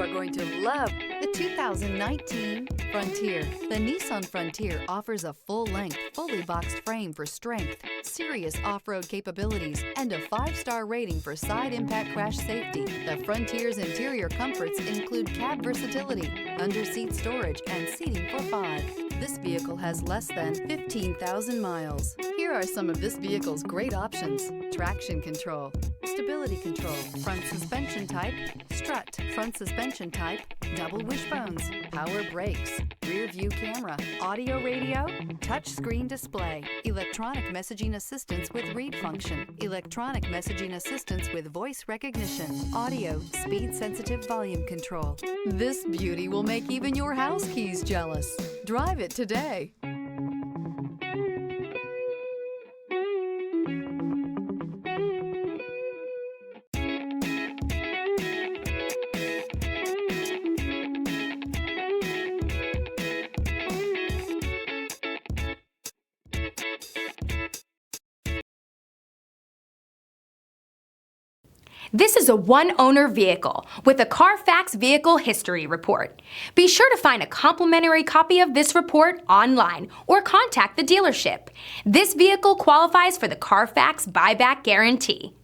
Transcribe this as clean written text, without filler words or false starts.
are going to love the 2019 Frontier. The Nissan Frontier offers a full-length, fully boxed frame for strength, serious off-road capabilities, and a 5-star rating for side impact crash safety. The Frontier's interior comforts include cab versatility, under-seat storage, and seating for 5. This vehicle has less than 15,000 miles. Here are some of this vehicle's great options: traction control, stability control, front suspension type, strut, front suspension type, double wishbones, power brakes, rear view camera, audio radio, touch screen display, electronic messaging assistance with read function, electronic messaging assistance with voice recognition, audio, speed sensitive volume control. This beauty will make even your house keys jealous. Drive it today. This is a one-owner vehicle with a Carfax Vehicle History Report. Be sure to find a complimentary copy of this report online or contact the dealership. This vehicle qualifies for the Carfax Buyback Guarantee.